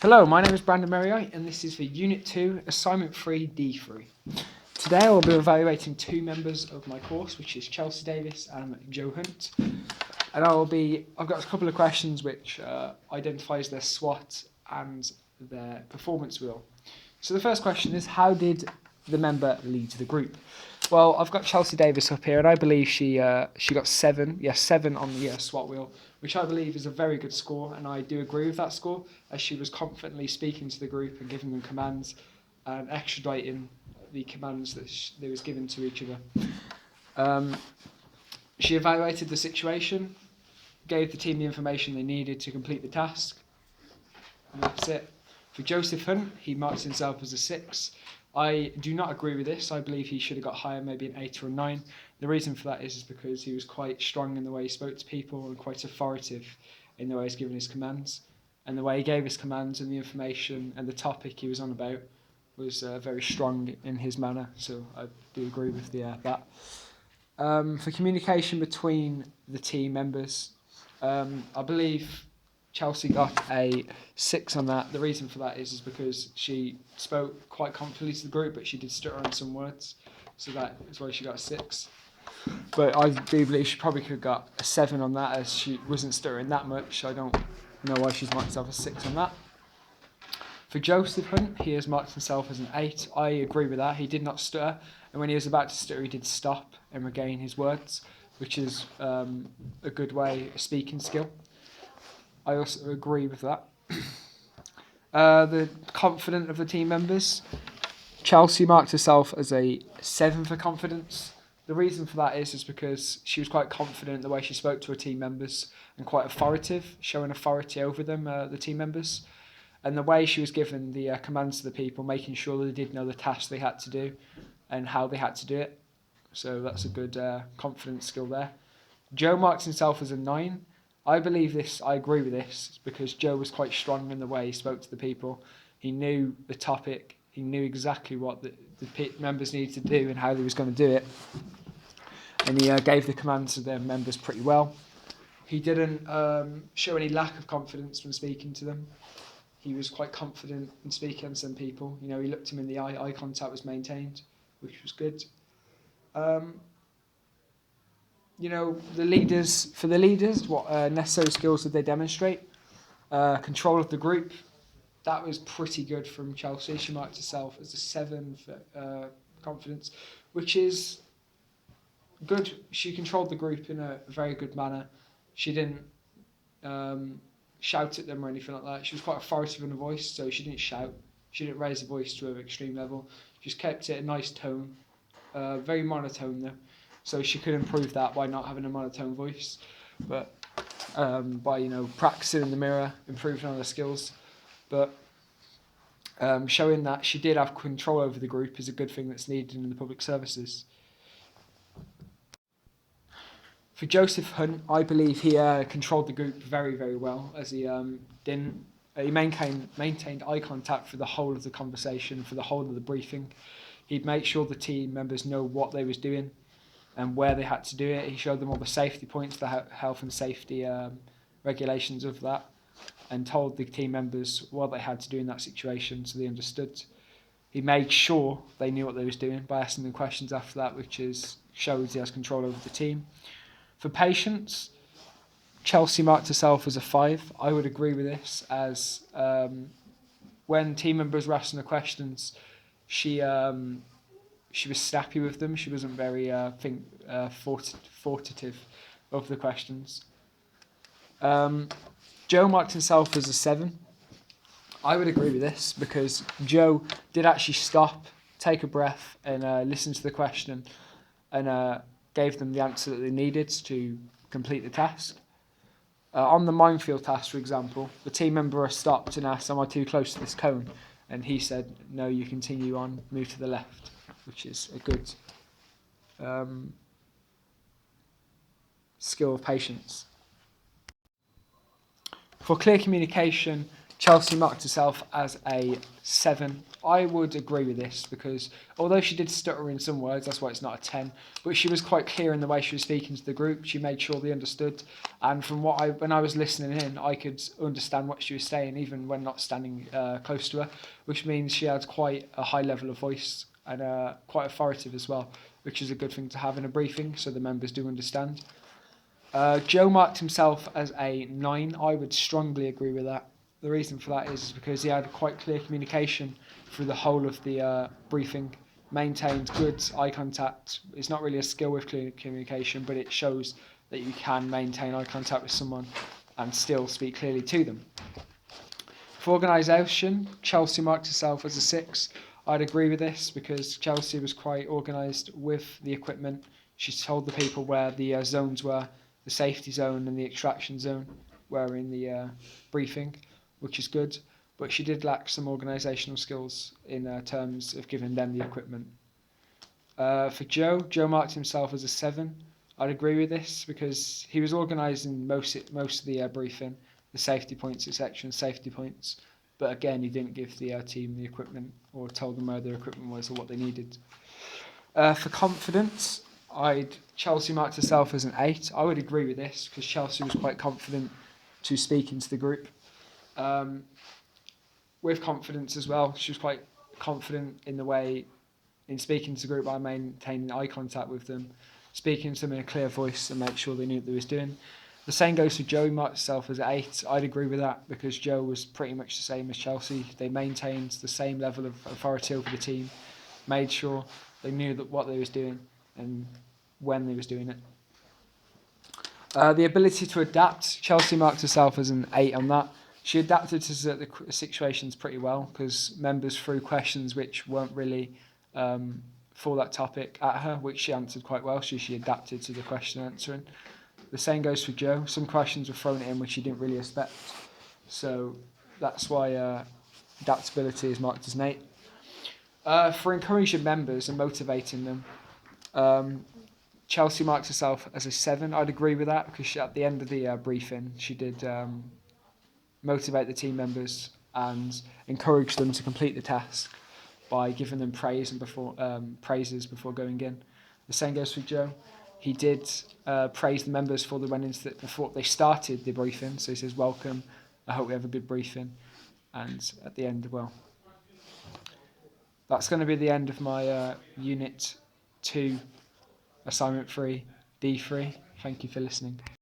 Hello, my name is Brandon Meriai, and this is for Unit 2, Assignment 3, D3. Today I will be evaluating two members of my course, which is Chelsea Davis and Joe Hunt. And I've got a couple of questions which identifies their SWOT and their performance wheel. So the first question is, how did the member lead the group? Well, I've got Chelsea Davis up here, and I believe she got 7 on the SWOT wheel, which I believe is a very good score, and I do agree with that score, as she was confidently speaking to the group and giving them commands and extraditing the commands that they was given to each other. She evaluated the situation, gave the team the information they needed to complete the task, and that's it. For Joseph Hunt, he marks himself as a 6. I do not agree with this. I believe he should have got higher, maybe an 8 or a 9. The reason for that is because he was quite strong in the way he spoke to people and quite authoritative in the way he's given his commands. And the way he gave his commands and the information and the topic he was on about was very strong in his manner. So I do agree with that. For communication between the team members, I believe Chelsea got a 6 on that. The reason for that is because she spoke quite confidently to the group, but she did stutter on some words, so that is why she got a 6. But I do believe she probably could have got a 7 on that, as she wasn't stuttering that much. I don't know why she's marked herself a 6 on that. For Joseph Hunt, he has marked himself as an 8. I agree with that. He did not stutter, and when he was about to stutter, he did stop and regain his words, which is a good way, a speaking skill. I also agree with that. The confidence of the team members. Chelsea marked herself as a 7 for confidence. The reason for that is because she was quite confident in the way she spoke to her team members and quite authoritative, showing authority over them, the team members. And the way she was giving the commands to the people, making sure they did know the tasks they had to do and how they had to do it. So that's a good confidence skill there. Joe marks himself as a 9. I agree with this, because Joe was quite strong in the way he spoke to the people. He knew the topic, he knew exactly what the members needed to do and how they was going to do it. And he gave the commands to their members pretty well. He didn't show any lack of confidence when speaking to them. He was quite confident in speaking to some people. He looked him in the eye contact was maintained, which was good. The leaders, what necessary skills did they demonstrate? Control of the group, that was pretty good from Chelsea. She marked herself as a 7 for confidence, which is good. She controlled the group in a very good manner. She didn't shout at them or anything like that. She was quite authoritative in her voice, so she didn't shout. She didn't raise the voice to an extreme level. She just kept it a nice tone, very monotone though. So she could improve that by not having a monotone voice, but by practicing in the mirror, improving on her skills. But showing that she did have control over the group is a good thing that's needed in the public services. For Joseph Hunt, I believe he controlled the group very, very well, as he maintained eye contact for the whole of the conversation, for the whole of the briefing. He'd make sure the team members know what they was doing and where they had to do it. He showed them all the safety points, the health and safety regulations of that, and told the team members what they had to do in that situation so they understood. He made sure they knew what they was doing by asking them questions after that, which shows he has control over the team. For patience, Chelsea marked herself as a 5. I would agree with this, as when team members were asking her questions, she was snappy with them. She wasn't very fortative of the questions. Joe marked himself as a 7. I would agree with this, because Joe did actually stop, take a breath, and listen to the question, and gave them the answer that they needed to complete the task. On the minefield task, for example, the team member stopped and asked, "Am I too close to this cone?" And he said, "No, you continue on, move to the left," which is a good skill of patience. For clear communication, Chelsea marked herself as a 7. I would agree with this because although she did stutter in some words, that's why it's not a 10, but she was quite clear in the way she was speaking to the group. She made sure they understood. And from when I was listening in, I could understand what she was saying even when not standing close to her, which means she had quite a high level of voice and quite authoritative as well, which is a good thing to have in a briefing so the members do understand. Joe marked himself as a 9. I would strongly agree with that. The reason for that is because he had quite clear communication through the whole of the briefing, maintained good eye contact. It's not really a skill with clear communication, but it shows that you can maintain eye contact with someone and still speak clearly to them. For organisation, Chelsea marked herself as a 6. I'd agree with this because Chelsea was quite organised with the equipment. She told the people where the zones were, the safety zone and the extraction zone were in the briefing, which is good. But she did lack some organisational skills in terms of giving them the equipment. For Joe marked himself as a 7. I'd agree with this because he was organising most of the briefing, the safety points, etc., and safety points. But again, he didn't give the team the equipment or told them where their equipment was or what they needed. For confidence, Chelsea marked herself as an 8. I would agree with this because Chelsea was quite confident to speak into the group. With confidence as well, she was quite confident in the way in speaking to the group by maintaining eye contact with them, speaking to them in a clear voice and make sure they knew what they was doing. The same goes for Joe. He marked himself as 8. I'd agree with that because Joe was pretty much the same as Chelsea. They maintained the same level of authority over the team, made sure they knew that what they was doing and when they was doing it. The ability to adapt, Chelsea marked herself as an 8 on that. She adapted to the situations pretty well because members threw questions which weren't really for that topic at her, which she answered quite well. She adapted to the question answering. The same goes for Joe. Some questions were thrown at him which he didn't really expect. So that's why adaptability is marked as an 8. For encouraging members and motivating them, Chelsea marked herself as a 7. I'd agree with that because at the end of the briefing, she did motivate the team members and encourage them to complete the task by giving them praises before going in. The same goes for Joe. He did praise the members before they started the briefing. So he says, "Welcome. I hope we have a good briefing." And at the end, well, that's going to be the end of my Unit 2, Assignment 3, D3. Thank you for listening.